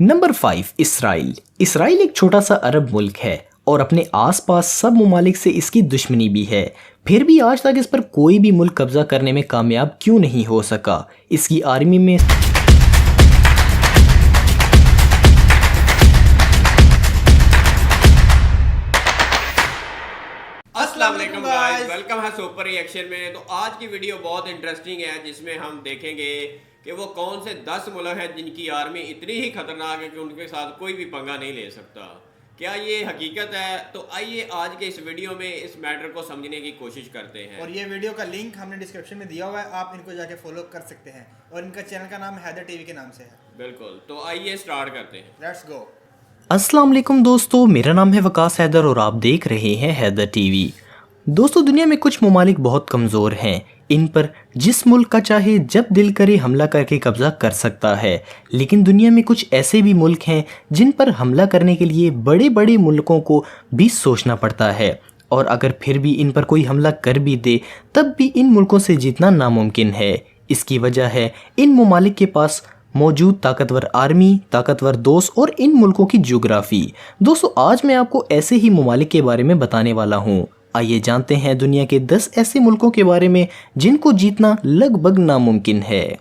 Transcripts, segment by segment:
Number 5 Israel. Israel एक छोटा सा अरब मुल्क है और अपने आसपास सब ममालिक से इसकी दुश्मनी भी है। फिर भी आज तक इस पर कोई भी मुल्क कब्जा करने में कामयाब क्यों नहीं हो सका? इसकी आर्मी में अस्सलाम वालेकुम गाइस, वेलकम है सुपर रिएक्शन में। तो आज की वीडियो बहुत इंटरेस्टिंग है जिसमें हम देखेंगे कि वो कौन से 10 मुल्क हैं जिनकी आर्मी इतनी ही खतरनाक है कि उनके साथ कोई भी पंगा नहीं ले सकता। क्या ये हकीकत है? तो आइए आज के इस वीडियो में इस मैटर को समझने की कोशिश करते हैं। और ये वीडियो का लिंक हमने डिस्क्रिप्शन में दिया हुआ है, आप इनको जाके फॉलो कर सकते हैं। और इनका चैनल का नाम हैदर टीवी के नाम से है। बिल्कुल, तो आइए स्टार्ट करते हैं। Let's go. अस्सलाम वालेकुम दोस्तों, मेरा नाम है वकास हैदर और आप देख रहे हैं हैदर टीवी। दोस्तों, दुनिया में कुछ ममालिक बहुत कमज़ोर हैं। इन पर जिस मुल्क का चाहे जब दिल करे हमला करके कब्जा कर सकता है। लेकिन दुनिया में कुछ ऐसे भी मुल्क हैं जिन पर हमला करने के लिए बड़े बड़े मुल्कों को भी सोचना पड़ता है, और अगर फिर भी इन पर कोई हमला कर भी दे तब भी इन मुल्कों से जीतना नामुमकिन है। इसकी वजह है इन ममालिक के पास मौजूद ताकतवर आर्मी, ताकतवर दोस्त और इन मुल्कों की ज्योग्राफी। दोस्तों, आज मैं आपको ऐसे ही ममालिक के बारे में बताने वाला हूँ। आइए जानते हैं दुनिया के 10 ऐसे मुल्कों के बारे में जिनको जीतना लगभग नामुमकिन है।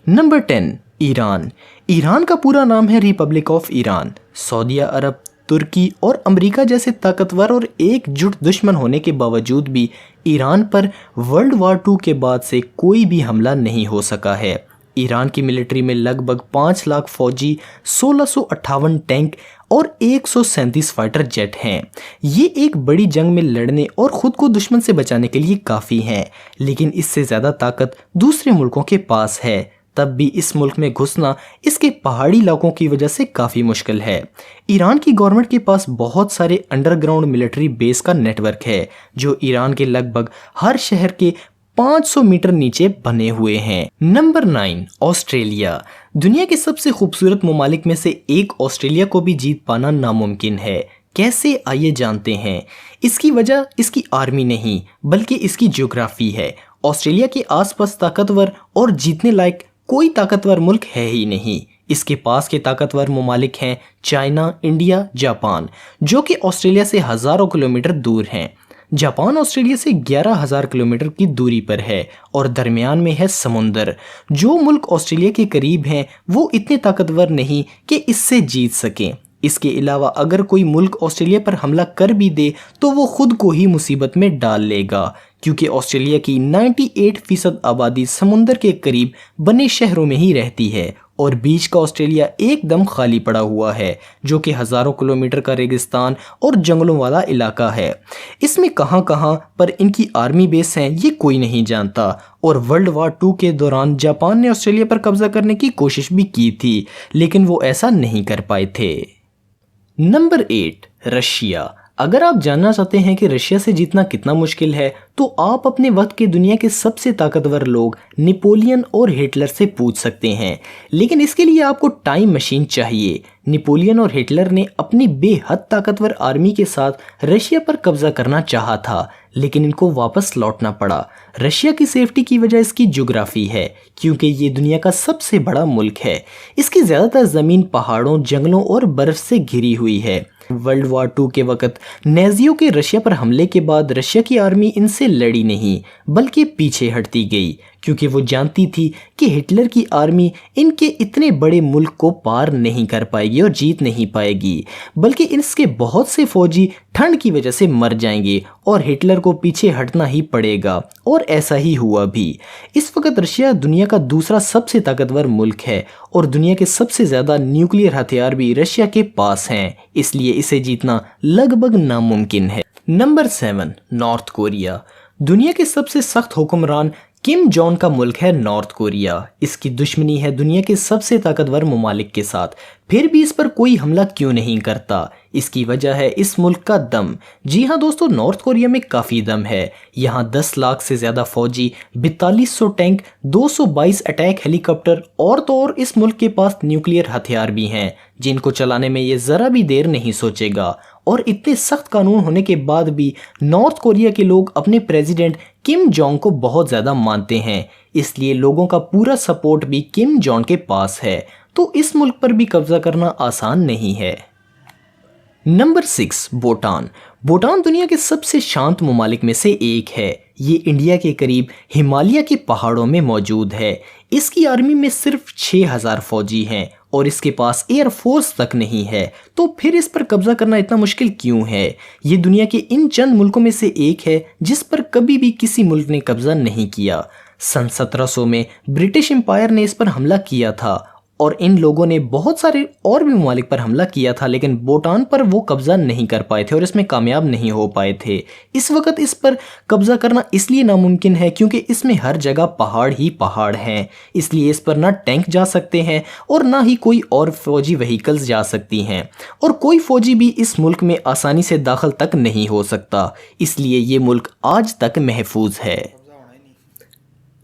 Number 10 Iran. ईरान का पूरा नाम है रिपब्लिक ऑफ ईरान। सऊदी अरब, तुर्की और अमेरिका जैसे ताकतवर और एकजुट दुश्मन होने के बावजूद भी ईरान पर वर्ल्ड वार 2 के बाद से कोई भी हमला नहीं हो सका है। ईरान की मिलिट्री में लगभग 5 लाख फौजी, 1658 टैंक और 137 फाइटर जेट हैं। ये एक बड़ी जंग में लड़ने और ख़ुद को दुश्मन से बचाने के लिए काफ़ी हैं, लेकिन इससे ज़्यादा ताकत दूसरे मुल्कों के पास है। तब भी इस मुल्क में घुसना इसके पहाड़ी इलाकों की वजह से काफ़ी मुश्किल है। ईरान की गवर्नमेंट के पास बहुत सारे अंडरग्राउंड मिलिट्री बेस का नेटवर्क है जो ईरान के लगभग हर शहर के 500 मीटर नीचे बने हुए हैं। Number 9 Australia. दुनिया के सबसे खूबसूरत ममालिक में से एक ऑस्ट्रेलिया को भी जीत पाना नामुमकिन है। कैसे, आइए जानते हैं। इसकी वजह इसकी आर्मी नहीं बल्कि इसकी ज्योग्राफी है। ऑस्ट्रेलिया के आसपास ताकतवर और जीतने लायक कोई ताकतवर मुल्क है ही नहीं। इसके पास के ताकतवर ममालिक हैं चाइना, इंडिया, जापान, जो कि ऑस्ट्रेलिया से हज़ारों किलोमीटर दूर हैं। जापान ऑस्ट्रेलिया से 11,000 किलोमीटर की दूरी पर है और दरमियान में है समुंदर। जो मुल्क ऑस्ट्रेलिया के करीब हैं वो इतने ताकतवर नहीं कि इससे जीत सकें। इसके अलावा अगर कोई मुल्क ऑस्ट्रेलिया पर हमला कर भी दे तो वो खुद को ही मुसीबत में डाल लेगा, क्योंकि ऑस्ट्रेलिया की 98% आबादी समुंदर के करीब बने शहरों में ही रहती है और बीच का ऑस्ट्रेलिया एकदम खाली पड़ा हुआ है, जो कि हज़ारों किलोमीटर का रेगिस्तान और जंगलों वाला इलाका है। इसमें कहां कहां पर इनकी आर्मी बेस हैं ये कोई नहीं जानता। और वर्ल्ड वार 2 के दौरान जापान ने ऑस्ट्रेलिया पर कब्जा करने की कोशिश भी की थी, लेकिन वो ऐसा नहीं कर पाए थे। Number 8 Russia. अगर आप जानना चाहते हैं कि रशिया से जीतना कितना मुश्किल है तो आप अपने वक्त के दुनिया के सबसे ताकतवर लोग नेपोलियन और हिटलर से पूछ सकते हैं, लेकिन इसके लिए आपको टाइम मशीन चाहिए। नेपोलियन और हिटलर ने अपनी बेहद ताकतवर आर्मी के साथ रशिया पर कब्जा करना चाहा था, लेकिन इनको वापस लौटना पड़ा। रशिया की सेफ्टी की वजह इसकी ज्योग्राफी है, क्योंकि ये दुनिया का सबसे बड़ा मुल्क है। इसकी ज़्यादातर ज़मीन पहाड़ों, जंगलों और बर्फ़ से घिरी हुई है। वर्ल्ड वार 2 के वक्त नाज़ियों के रशिया पर हमले के बाद रशिया की आर्मी इनसे लड़ी नहीं बल्कि पीछे हटती गई, क्योंकि वो जानती थी कि हिटलर की आर्मी इनके इतने बड़े मुल्क को पार नहीं कर पाएगी और जीत नहीं पाएगी, बल्कि इसके बहुत से फौजी ठंड की वजह से मर जाएंगे और हिटलर को पीछे हटना ही पड़ेगा। और ऐसा ही हुआ भी। इस वक्त रशिया दुनिया का दूसरा सबसे ताकतवर मुल्क है और दुनिया के सबसे ज़्यादा न्यूक्लियर हथियार भी रशिया के पास हैं, इसलिए इसे जीतना लगभग नामुमकिन है। Number 7 north Korea. दुनिया के सबसे सख्त हुक्मरान किम जोंग का मुल्क है नॉर्थ कोरिया। इसकी दुश्मनी है दुनिया के सबसे ताकतवर ममालिक के साथ, फिर भी इस पर कोई हमला क्यों नहीं करता? इसकी वजह है इस मुल्क का दम। जी हाँ दोस्तों, नॉर्थ कोरिया में काफ़ी दम है। यहाँ 10 लाख से ज़्यादा फौजी, 4200 टैंक, 222 अटैक हेलीकॉप्टर और तो और इस मुल्क के पास न्यूक्लियर हथियार भी हैं जिनको चलाने में ये ज़रा भी देर नहीं सोचेगा। और इतने सख्त कानून होने के बाद भी नॉर्थ कोरिया के लोग अपने प्रेसिडेंट किम जोंग को बहुत ज़्यादा मानते हैं, इसलिए लोगों का पूरा सपोर्ट भी किम जोंग के पास है। तो इस मुल्क पर भी कब्जा करना आसान नहीं है। नंबर 6 भूटान। भूटान दुनिया के सबसे शांत ममालिक में से एक है। ये इंडिया के करीब हिमालय के पहाड़ों में मौजूद है। इसकी आर्मी में सिर्फ 6000 फौजी हैं और इसके पास एयरफोर्स तक नहीं है। तो फिर इस पर कब्जा करना इतना मुश्किल क्यों है? ये दुनिया के इन चंद मुल्कों में से एक है जिस पर कभी भी किसी मुल्क ने कब्जा नहीं किया। सन 1700 में ब्रिटिश एम्पायर ने इस पर हमला किया था और इन लोगों ने बहुत सारे और भी ममालिक पर हमला किया था, लेकिन भूटान पर वो कब्जा नहीं कर पाए थे और इसमें कामयाब नहीं हो पाए थे। इस वक्त इस पर कब्जा करना इसलिए नामुमकिन है क्योंकि इसमें हर जगह पहाड़ ही पहाड़ हैं। इसलिए इस पर ना टैंक जा सकते हैं और ना ही कोई और फौजी व्हीकल्स जा सकती हैं, और कोई फौजी भी इस मुल्क में आसानी से दाखिल तक नहीं हो सकता। इसलिए ये मुल्क आज तक महफूज है।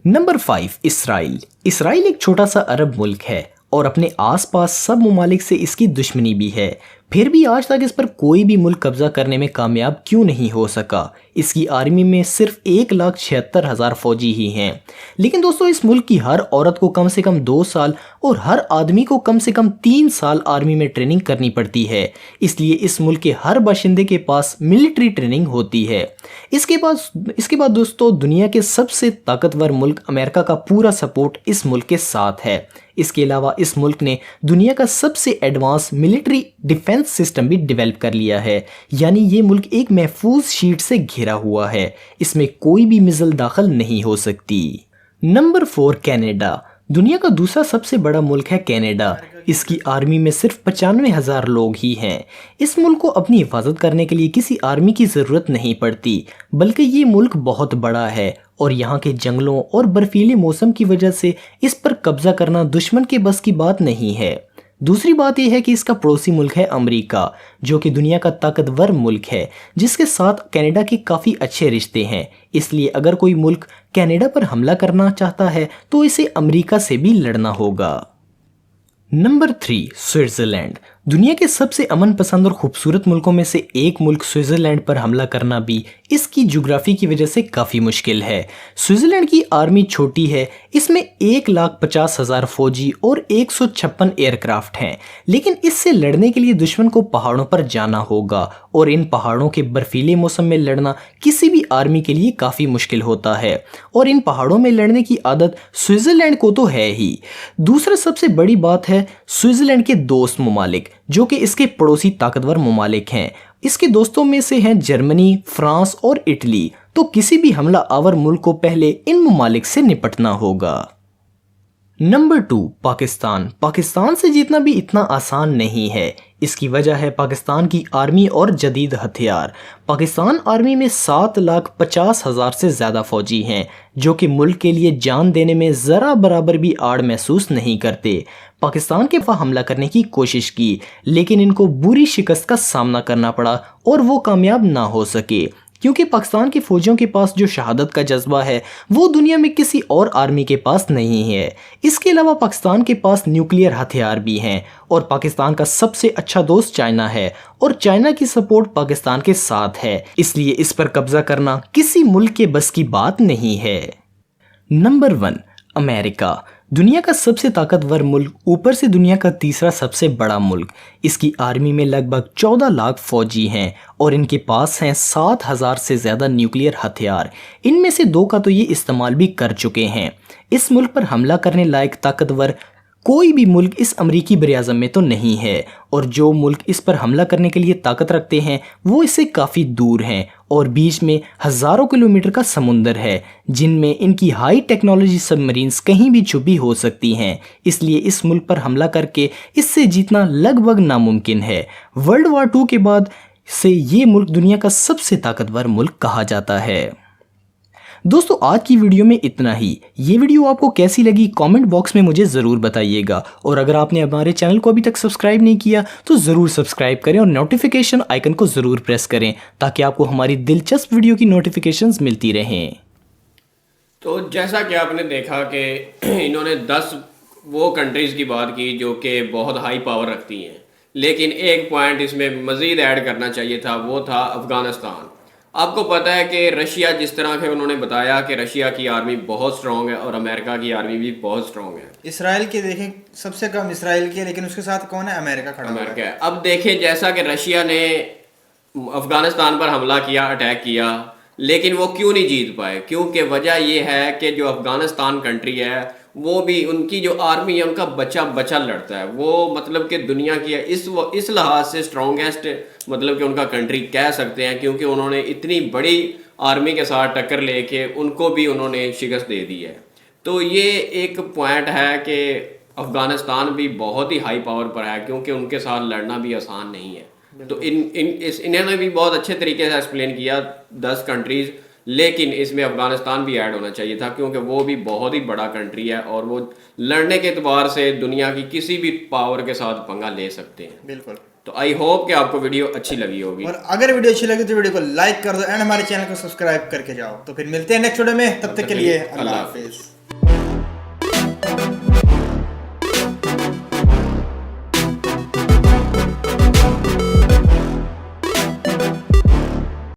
Number 5 Israel. इसराइल एक छोटा सा अरब मुल्क है और अपने आसपास सब ममालिक से इसकी दुश्मनी भी है। फिर भी आज तक इस पर कोई भी मुल्क कब्जा करने में कामयाब क्यों नहीं हो सका? इसकी आर्मी में सिर्फ 1,76,000 फौजी ही हैं। लेकिन दोस्तों, इस मुल्क की हर औरत को कम से कम 2 साल और हर आदमी को कम से कम 3 साल आर्मी में ट्रेनिंग करनी पड़ती है। इसलिए इस मुल्क के हर बाशिंदे के पास मिलिट्री ट्रेनिंग होती है। इसके बाद दोस्तों, दुनिया के सबसे ताकतवर मुल्क अमेरिका का पूरा सपोर्ट इस मुल्क के साथ है। इसके अलावा इस मुल्क ने दुनिया का सबसे एडवांस मिलिट्री डिफेंस सिस्टम भी डेवलप कर लिया है। यानी ये मुल्क एक महफूज शीट से घिरा हुआ है। इसमें कोई भी मिसाइल दाखिल नहीं हो सकती। Number 4 Canada. दुनिया का दूसरा सबसे बड़ा मुल्क है कनाडा। इसकी आर्मी में सिर्फ 95,000 लोग ही हैं। इस मुल्क को अपनी हिफाजत करने के लिए किसी आर्मी की ज़रूरत नहीं पड़ती, बल्कि ये मुल्क बहुत बड़ा है और यहाँ के जंगलों और बर्फीले मौसम की वजह से इस पर कब्जा करना दुश्मन के बस की बात नहीं है। दूसरी बात यह है कि इसका पड़ोसी मुल्क है अमेरिका, जो कि दुनिया का ताकतवर मुल्क है, जिसके साथ कनाडा के काफ़ी अच्छे रिश्ते हैं। इसलिए अगर कोई मुल्क कनाडा पर हमला करना चाहता है तो इसे अमेरिका से भी लड़ना होगा। Number 3 Switzerland. दुनिया के सबसे अमन पसंद और खूबसूरत मुल्कों में से एक मुल्क स्विट्ज़रलैंड पर हमला करना भी इसकी ज्योग्राफी की वजह से काफ़ी मुश्किल है। स्विट्ज़रलैंड की आर्मी छोटी है। इसमें 1,50,000 फौजी और 156 एयरक्राफ्ट हैं, लेकिन इससे लड़ने के लिए दुश्मन को पहाड़ों पर जाना होगा और इन पहाड़ों के बर्फीले मौसम में लड़ना किसी भी आर्मी के लिए काफ़ी मुश्किल होता है और इन पहाड़ों में लड़ने की आदत स्विट्ज़रलैंड को तो है ही। दूसरा सबसे बड़ी बात है स्विट्ज़रलैंड के दोस्त ममालिक, जो कि इसके पड़ोसी ताकतवर ममालिक हैं। इसके दोस्तों में से हैं जर्मनी, फ्रांस और इटली। तो किसी भी हमला आवर मुल्क को पहले इन ममालिक से निपटना होगा। नंबर 2 पाकिस्तान। पाकिस्तान से जीतना भी इतना आसान नहीं है। इसकी वजह है पाकिस्तान की आर्मी और जदीद हथियार। पाकिस्तान आर्मी में 7,50,000 से ज़्यादा फौजी हैं, जो कि मुल्क के लिए जान देने में ज़रा बराबर भी आड़ महसूस नहीं करते। पाकिस्तान के ऊपर हमला करने की कोशिश की, लेकिन इनको बुरी शिकस्त का सामना करना पड़ा और वो कामयाब ना हो सके, क्योंकि पाकिस्तान के फौजियों के पास जो शहादत का जज्बा है वो दुनिया में किसी और आर्मी के पास नहीं है। इसके अलावा पाकिस्तान के पास न्यूक्लियर हथियार भी हैं और पाकिस्तान का सबसे अच्छा दोस्त चाइना है और चाइना की सपोर्ट पाकिस्तान के साथ है। इसलिए इस पर कब्जा करना किसी मुल्क के बस की बात नहीं है। Number 1 America. दुनिया का सबसे ताकतवर मुल्क, ऊपर से दुनिया का तीसरा सबसे बड़ा मुल्क। इसकी आर्मी में लगभग 14 लाख फौजी हैं और इनके पास हैं 7,000 से ज़्यादा न्यूक्लियर हथियार। इनमें से 2 का तो ये इस्तेमाल भी कर चुके हैं। इस मुल्क पर हमला करने लायक ताकतवर कोई भी मुल्क इस अमरीकी बरआज़म में तो नहीं है, और जो मुल्क इस पर हमला करने के लिए ताकत रखते हैं वो इससे काफ़ी दूर हैं और बीच में हज़ारों किलोमीटर का समुंदर है, जिनमें इनकी हाई टेक्नोलॉजी सबमरीन्स कहीं भी छुपी हो सकती हैं। इसलिए इस मुल्क पर हमला करके इससे जीतना लगभग नामुमकिन है। वर्ल्ड वार 2 के बाद से ये मुल्क दुनिया का सबसे ताकतवर मुल्क कहा जाता है। दोस्तों, आज की वीडियो में इतना ही। ये वीडियो आपको कैसी लगी कमेंट बॉक्स में मुझे ज़रूर बताइएगा, और अगर आपने हमारे चैनल को अभी तक सब्सक्राइब नहीं किया तो ज़रूर सब्सक्राइब करें और नोटिफिकेशन आइकन को ज़रूर प्रेस करें ताकि आपको हमारी दिलचस्प वीडियो की नोटिफिकेशंस मिलती रहें। तो जैसा कि आपने देखा कि इन्होंने 10 वो कंट्रीज़ की बात की जो कि बहुत हाई पावर रखती हैं, लेकिन एक पॉइंट इसमें मज़ीद ऐड करना चाहिए था, वो था अफ़गानिस्तान। आपको पता है कि रशिया जिस तरह के उन्होंने बताया कि रशिया की आर्मी बहुत स्ट्रांग है और अमेरिका की आर्मी भी बहुत स्ट्रांग है। इसराइल की देखें, सबसे कम इसराइल की है, लेकिन उसके साथ कौन है? अमेरिका खड़ा हुआ अमेरिका है। अब देखें जैसा कि रशिया ने अफगानिस्तान पर हमला किया, अटैक किया, लेकिन वो क्यों नहीं जीत पाए? क्योंकि वजह ये है कि जो अफगानिस्तान कंट्री है वो भी, उनकी जो आर्मी है उनका बच्चा बच्चा लड़ता है। वो मतलब कि दुनिया की है इस लिहाज से स्ट्रॉन्गेस्ट, मतलब कि उनका कंट्री कह सकते हैं, क्योंकि उन्होंने इतनी बड़ी आर्मी के साथ टक्कर लेके उनको भी उन्होंने शिकस्त दे दी है। तो ये एक पॉइंट है कि अफगानिस्तान भी बहुत ही हाई पावर पर है, क्योंकि उनके साथ लड़ना भी आसान नहीं है। तो इन्होंने भी बहुत अच्छे तरीके से एक्सप्लेन किया 10 कंट्रीज, लेकिन इसमें अफगानिस्तान भी ऐड होना चाहिए था, क्योंकि वो भी बहुत ही बड़ा कंट्री है और वो लड़ने के एतबार से दुनिया की किसी भी पावर के साथ पंगा ले सकते हैं। बिल्कुल। तो आई होप कि आपको वीडियो अच्छी लगी होगी, और अगर वीडियो अच्छी लगी तो वीडियो को लाइक कर दो एंड हमारे चैनल को सब्सक्राइब करके जाओ। तो फिर मिलते हैं नेक्स्ट वीडियो में, तब तक के लिए अल्लाह हाफिज।